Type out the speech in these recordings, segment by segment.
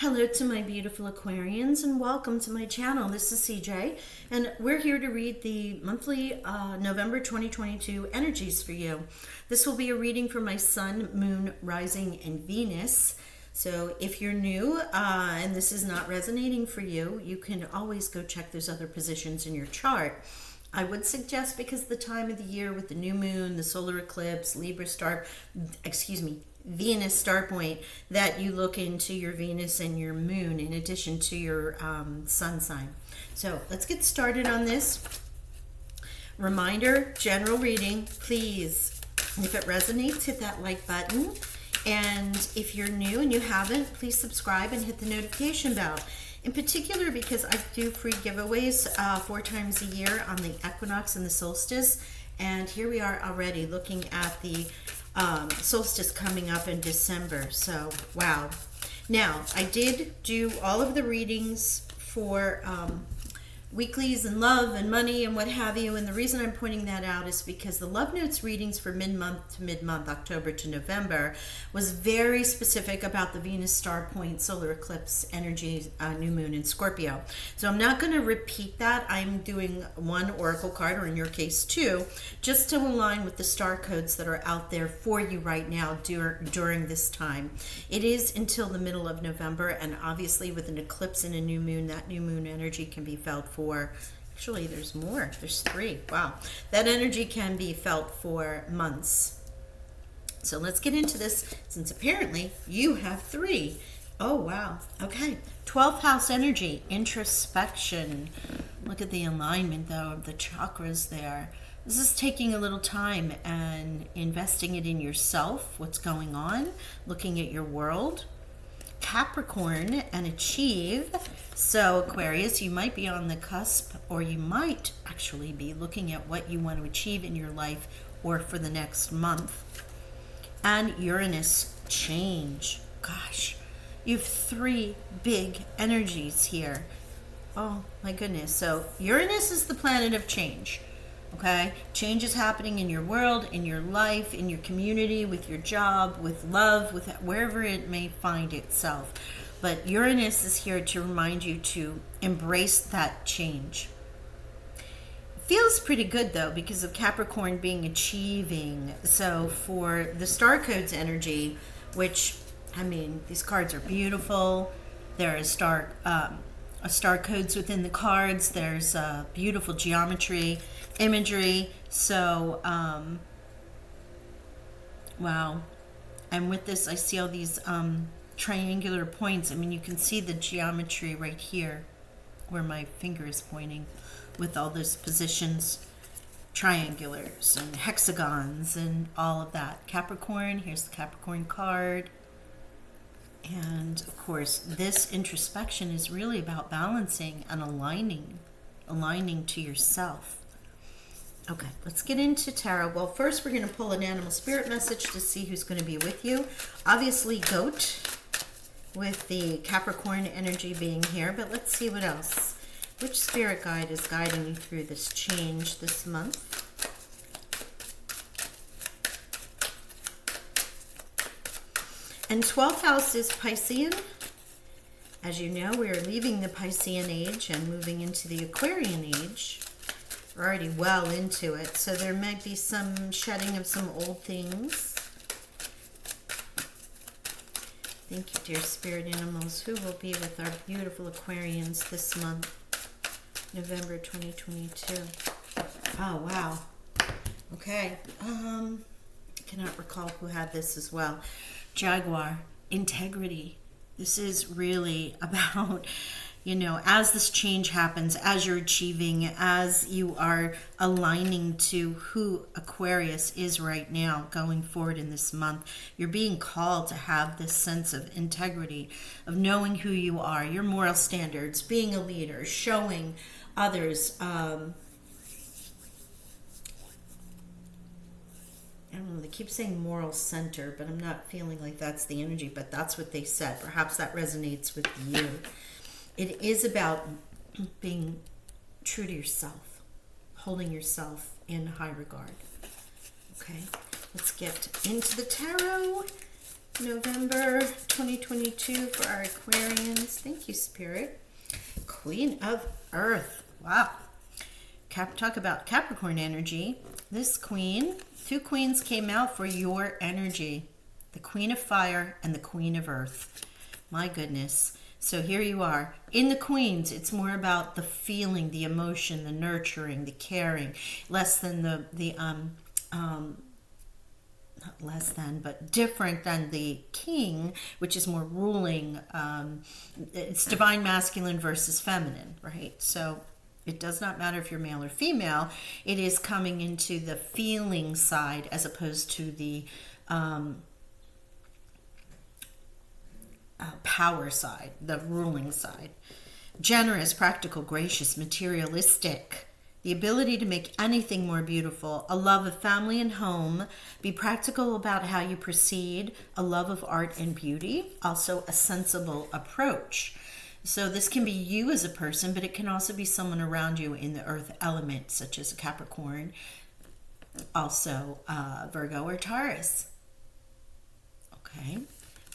Hello to my beautiful Aquarians and welcome to my channel. This is CJ and we're here to read the monthly November 2022 energies for you. This will be a reading for my Sun, Moon, Rising, and Venus. So if you're new and this is not resonating for you, you can always go check those other positions in your chart. I would suggest, because the time of the year with the new moon, the solar eclipse, Venus star point, that you look into your Venus and your moon in addition to your sun sign. So let's get started on this. Reminder, general reading, please, if it resonates, hit that like button. And if you're new and you haven't, please subscribe and hit the notification bell. In particular, because I do free giveaways 4 times a year on the equinox and the solstice. And here we are already looking at the solstice coming up in December. So, wow. Now, I did do all of the readings for weeklies and love and money and what have you. And the reason I'm pointing that out is because the Love Notes readings for mid-month to mid-month, October to November, was very specific about the Venus star point, solar eclipse energy, new moon in Scorpio. So I'm not going to repeat that. I'm doing one oracle card, or in your case 2, just to align with the star codes that are out there for you right now during this time. It is until the middle of November, and obviously with an eclipse and a new moon, that new moon energy can be felt for, actually there's more, there's 3. Wow, that energy can be felt for months. So let's get into this, since apparently you have 3. Oh wow. Okay, 12th house energy, introspection. Look at the alignment though of the chakras there. This is taking a little time and investing it in yourself, what's going on, looking at your world. Capricorn and achieve. So Aquarius, you might be on the cusp, or you might actually be looking at what you want to achieve in your life or for the next month. And Uranus, change. Gosh, you have 3 big energies here. Oh my goodness. So Uranus is the planet of change. Okay, change is happening in your world, in your life, in your community, with your job, with love, with wherever it may find itself. But Uranus is here to remind you to embrace that change. It feels pretty good though, because of Capricorn being achieving. So for the star codes energy, which, I mean, these cards are beautiful. There is star codes within the cards. There's beautiful geometry, imagery. So wow. And with this, I see all these triangular points. I mean, you can see the geometry right here where my finger is pointing, with all those positions, triangulars and hexagons and all of that. Capricorn, here's the Capricorn card. And of course, this introspection is really about balancing and aligning to yourself. Okay, let's get into tarot. Well, first we're going to pull an animal spirit message to see who's going to be with you. Obviously, goat, with the Capricorn energy being here, but let's see what else. Which spirit guide is guiding you through this change this month? And 12th house is Piscean. As you know, we are leaving the Piscean age and moving into the Aquarian age. We're already well into it, so there might be some shedding of some old things. Thank you, dear spirit animals. Who will be with our beautiful Aquarians this month, November 2022? Oh, wow. Okay. I cannot recall who had this as well. Jaguar, integrity. This is really about, you know, as this change happens, as you're achieving, as you are aligning to who Aquarius is right now going forward in this month, you're being called to have this sense of integrity, of knowing who you are, your moral standards, being a leader, showing others, I don't know, they keep saying moral center, but I'm not feeling like that's the energy, but that's what they said. Perhaps that resonates with you. It is about being true to yourself, holding yourself in high regard. Okay, let's get into the tarot November 2022 for our Aquarians. Thank you, Spirit. Queen of Earth. Wow. Talk about Capricorn energy. This queen, two queens came out for your energy. The Queen of Fire and the Queen of Earth. My goodness. So here you are. In the Queens, it's more about the feeling, the emotion, the nurturing, the caring, less than not less than, but different than the King, which is more ruling. It's divine masculine versus feminine, right? So it does not matter if you're male or female. It is coming into the feeling side as opposed to the power side, the ruling side. Generous, practical, gracious, materialistic. The ability to make anything more beautiful. A love of family and home. Be practical about how you proceed. A love of art and beauty. Also a sensible approach. So this can be you as a person, but it can also be someone around you in the earth element, such as a Capricorn. Also Virgo or Taurus. Okay.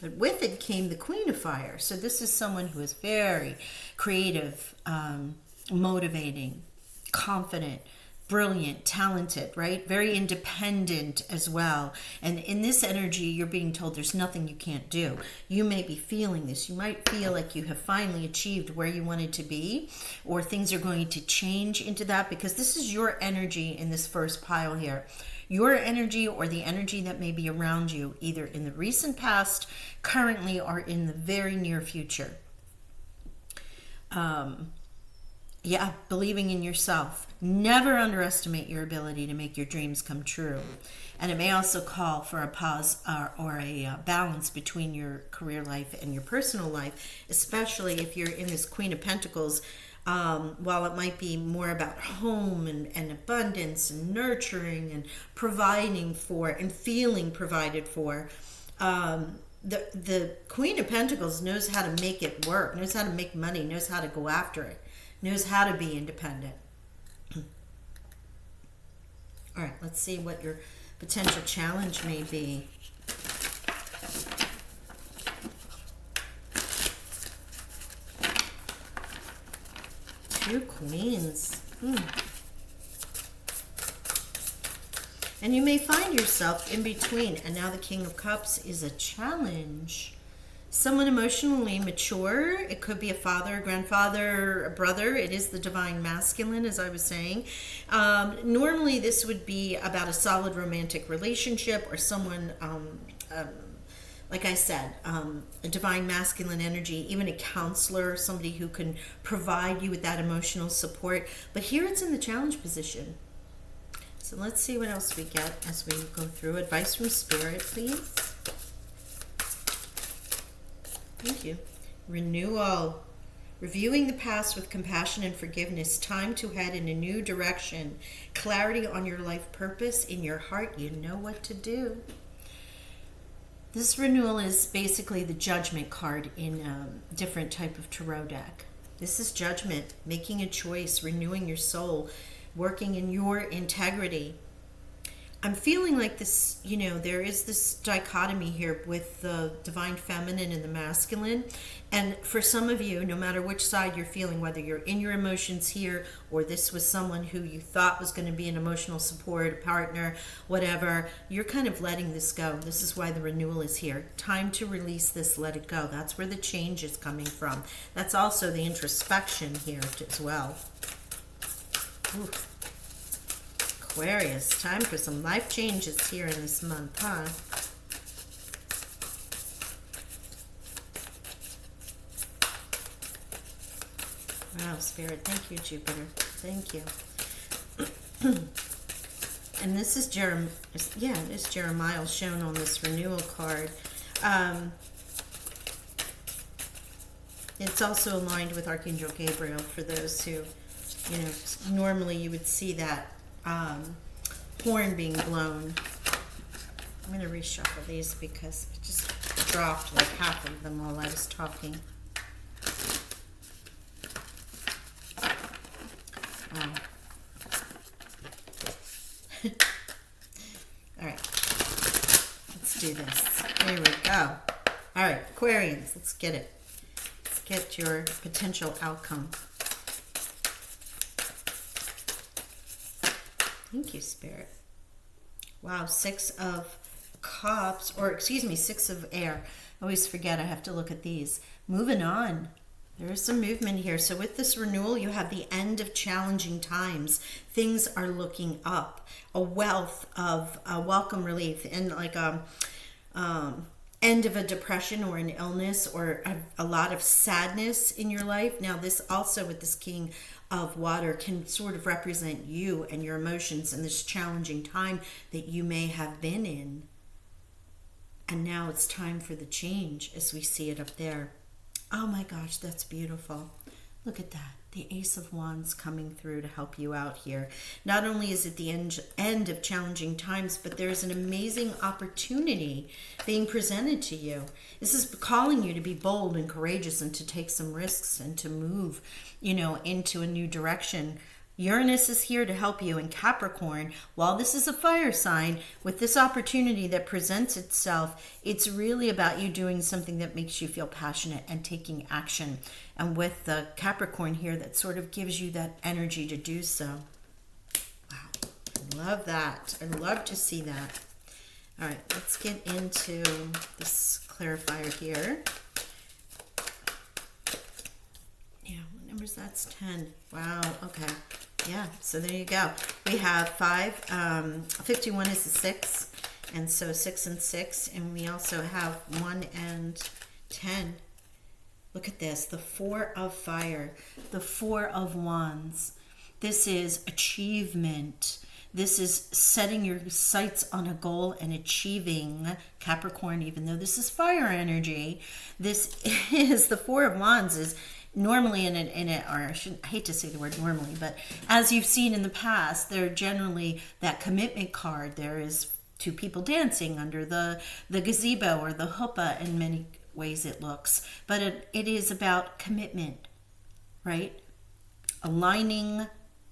But with it came the Queen of Fire. So this is someone who is very creative, motivating, confident, brilliant, talented, right? Very independent as well. And in this energy, you're being told there's nothing you can't do. You may be feeling this. You might feel like you have finally achieved where you wanted to be, or things are going to change into that, because this is your energy in this first pile here. Your energy or the energy that may be around you, either in the recent past, currently, or in the very near future. Yeah, believing in yourself. Never underestimate your ability to make your dreams come true. And it may also call for a pause or a balance between your career life and your personal life, especially if you're in this Queen of Pentacles. While it might be more about home and abundance and nurturing and providing for and feeling provided for, the Queen of Pentacles knows how to make it work, knows how to make money, knows how to go after it, knows how to be independent. All right, let's see what your potential challenge may be. Two Queens. And you may find yourself in between. And now the King of Cups is a challenge. Someone emotionally mature. It could be a father, a grandfather, a brother. It is the divine masculine, as I was saying. Normally, this would be about a solid romantic relationship or someone, like I said, a divine masculine energy, even a counselor, somebody who can provide you with that emotional support. But here it's in the challenge position. So let's see what else we get as we go through. Advice from Spirit, please. Thank you. Renewal. Reviewing the past with compassion and forgiveness. Time to head in a new direction. Clarity on your life purpose. In your heart, you know what to do. This renewal is basically the judgment card in a different type of tarot deck. This is judgment, making a choice, renewing your soul, working in your integrity. I'm feeling like this, you know, there is this dichotomy here with the divine feminine and the masculine. And for some of you, no matter which side you're feeling, whether you're in your emotions here or this was someone who you thought was going to be an emotional support, partner, whatever, you're kind of letting this go. This is why the renewal is here. Time to release this, let it go. That's where the change is coming from. That's also the introspection here as well. Ooh. Aquarius, time for some life changes here in this month, huh? Wow, Spirit, thank you, Jupiter. Thank you. And this is it is Jeremiah shown on this renewal card. It's also aligned with Archangel Gabriel for those who, you know, normally you would see that horn being blown. I'm going to reshuffle these because I just dropped like half of them while I was talking. Wow. All right, let's do this. There we go. go. All right, Aquarians, let's get it. Let's get your potential outcome. Thank you, Spirit. Wow, 6 of Cups, or excuse me, 6 of Air. I always forget, I have to look at these. Moving on. There is some movement here. So with this renewal, you have the end of challenging times. Things are looking up. A wealth of welcome relief, and like end of a depression or an illness or a lot of sadness in your life. Now this also, with this King of Water, can sort of represent you and your emotions in this challenging time that you may have been in. And now it's time for the change, as we see it up there. Oh my gosh, that's beautiful. Look at that. The Ace of Wands coming through to help you out here. Not only is it the end of challenging times, but there's an amazing opportunity being presented to you. This is calling you to be bold and courageous and to take some risks and to move, into a new direction. Uranus is here to help you in Capricorn. While this is a fire sign, with this opportunity that presents itself, it's really about you doing something that makes you feel passionate and taking action. And with the Capricorn here, that sort of gives you that energy to do so. Wow, I love that. I love to see that. All right, let's get into this clarifier here. Yeah, what numbers? That's 10. Wow, okay. Yeah, so there you go. We have 5. 51 is a 6, and so 6 and 6, and we also have 1 and 10. Look at this, the 4 of Fire, the 4 of Wands. This is achievement. This is setting your sights on a goal and achieving. Capricorn, even though this is fire energy, this is the 4 of Wands is normally in it, or I hate to say the word normally, but as you've seen in the past, they're generally that commitment card. There is 2 people dancing under the gazebo or the chuppah. In many ways it looks, but it is about commitment, right? Aligning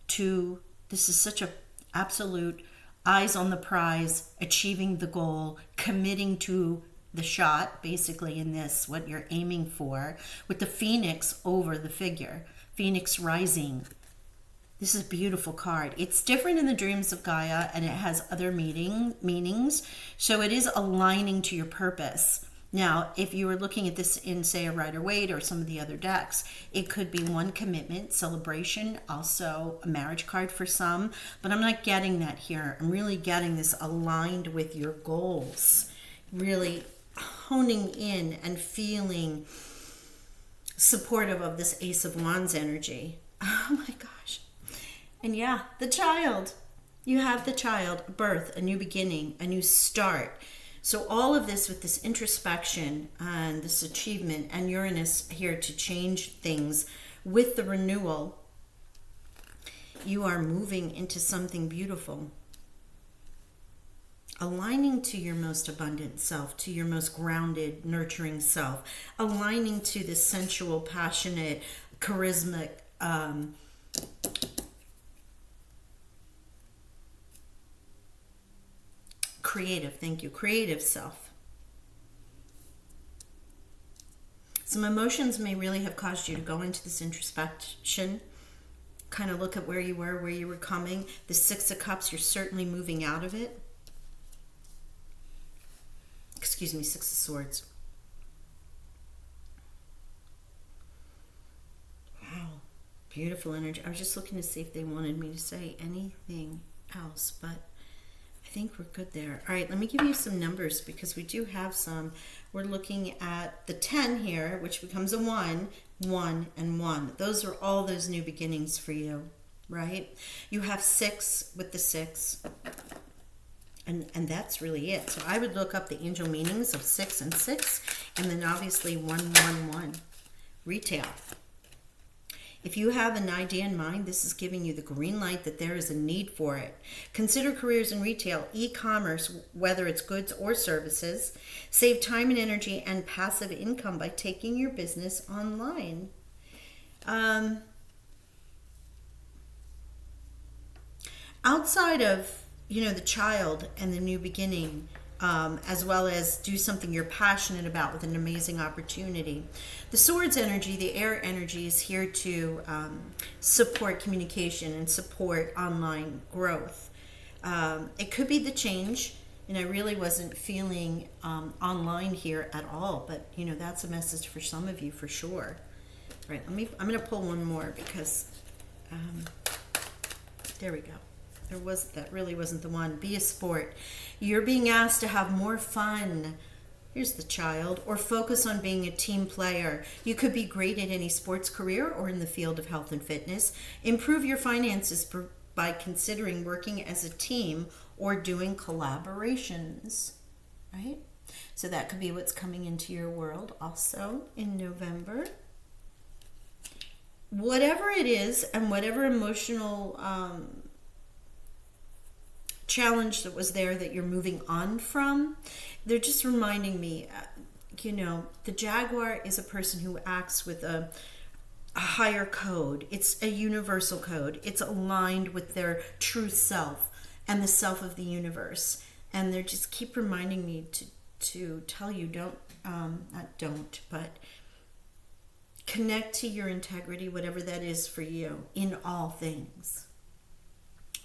to, this is such a absolute eyes on the prize, achieving the goal, committing to the shot, basically, in this, what you're aiming for, with the Phoenix over the figure. Phoenix rising. This is a beautiful card. It's different in the Dreams of Gaia, and it has other meanings. So it is aligning to your purpose. Now, if you were looking at this in, say, a Rider-Waite or some of the other decks, it could be one commitment, celebration, also a marriage card for some. But I'm not getting that here. I'm really getting this aligned with your goals. Really honing in and feeling supportive of this Ace of Wands energy. Oh my gosh. And yeah, the child. You have the child, a birth, a new beginning, a new start. So all of this with this introspection and this achievement, and Uranus here to change things with the renewal, you are moving into something beautiful. Aligning to your most abundant self, to your most grounded, nurturing self, aligning to this sensual, passionate, charismatic, creative self. Some emotions may really have caused you to go into this introspection, kind of look at where you were coming. The 6 of Cups, you're certainly moving out of it. Excuse me, 6 of Swords. Wow, beautiful energy. I was just looking to see if they wanted me to say anything else, but I think we're good there. All right, let me give you some numbers because we do have some. We're looking at the 10 here, which becomes a 1, 1, and 1. Those are all those new beginnings for you, right? You have 6 with the 6. And that's really it. So I would look up the angel meanings of 6 and 6, and then obviously 1, 1, 1. Retail. If you have an idea in mind, this is giving you the green light that there is a need for it. Consider careers in retail, e-commerce, whether it's goods or services. Save time and energy and passive income by taking your business online. Outside of the child and the new beginning, as well as do something you're passionate about with an amazing opportunity. The Swords energy, the air energy, is here to support communication and support online growth. It could be the change, and I really wasn't feeling online here at all, but you know, that's a message for some of you for sure. All right, I'm going to pull one more because there we go. That really wasn't the one. Be a sport. You're being asked to have more fun. Here's the Child. Or focus on being a team player. You could be great at any sports career or in the field of health and fitness. Improve your finances by considering working as a team or doing collaborations. Right? So that could be what's coming into your world also in November. Whatever it is and whatever emotional challenge that was there that you're moving on from, they're just reminding me, you know, the Jaguar is a person who acts with a higher code. It's a universal code. It's aligned with their true self and the self of the universe. And they just keep reminding me to tell you, but connect to your integrity, whatever that is for you, in all things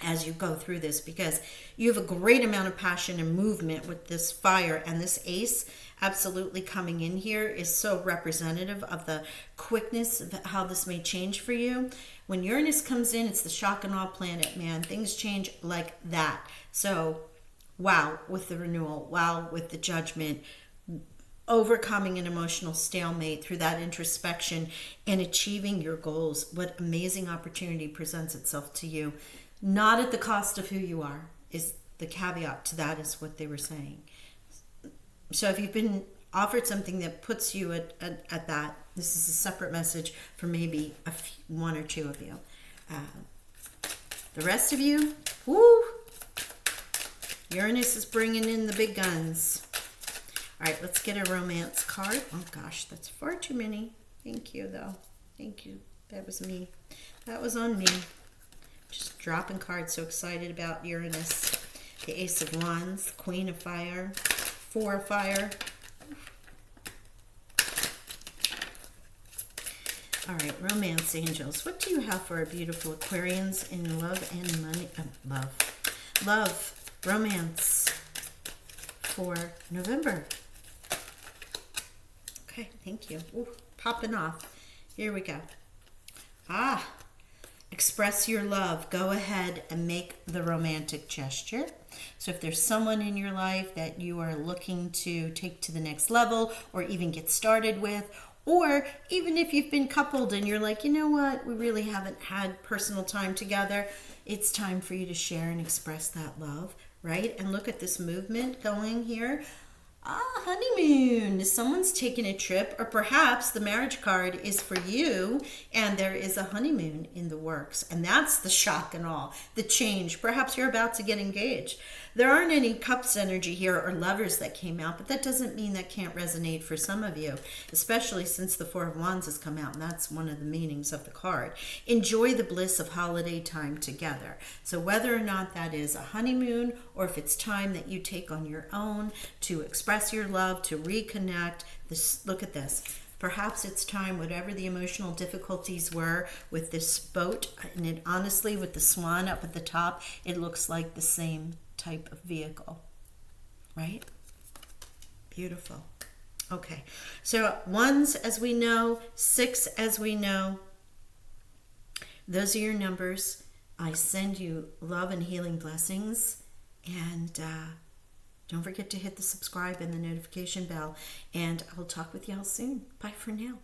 as you go through this, because you have a great amount of passion and movement with this fire, and this ace absolutely coming in here is so representative of the quickness of how this may change for you. When Uranus comes in, it's the shock and awe planet, man. Things change like that. So wow with the renewal, wow with the judgment, overcoming an emotional stalemate through that introspection and achieving your goals. What amazing opportunity presents itself to you. Not at the cost of who you are is the caveat to that, is what they were saying. So if you've been offered something that puts you at that, this is a separate message for maybe one or two of you. The rest of you, woo! Uranus is bringing in the big guns. All right, let's get a romance card. Oh gosh, that's far too many. Thank you, though. Thank you. That was me. That was on me. Just dropping cards. So excited about Uranus. The Ace of Wands, Queen of Fire, Four of Fire. All right, romance angels. What do you have for our beautiful Aquarians in love and money? Love, romance for November. Okay, thank you. Ooh, popping off. Here we go. Express your love. Go ahead and make the romantic gesture. So if there's someone in your life that you are looking to take to the next level or even get started with, or even if you've been coupled and you're like, you know what, we really haven't had personal time together, it's time for you to share and express that love, right? And look at this movement going here. Honeymoon. Someone's taking a trip, or perhaps the marriage card is for you and there is a honeymoon in the works. And that's the shock and awe, the change. Perhaps you're about to get engaged. There aren't any cups energy here or lovers that came out, but that doesn't mean that can't resonate for some of you, especially since the Four of Wands has come out, and that's one of the meanings of the card. Enjoy the bliss of holiday time together. So whether or not that is a honeymoon or if it's time that you take on your own to express your love, to reconnect, look at this. Perhaps it's time, whatever the emotional difficulties were with this boat, and it honestly, with the swan up at the top, it looks like the same type of vehicle, right? Beautiful. Okay, so ones, as we know, 6, as we know, those are your numbers. I send you love and healing blessings, and don't forget to hit the subscribe and the notification bell, and I'll talk with y'all soon. Bye for now.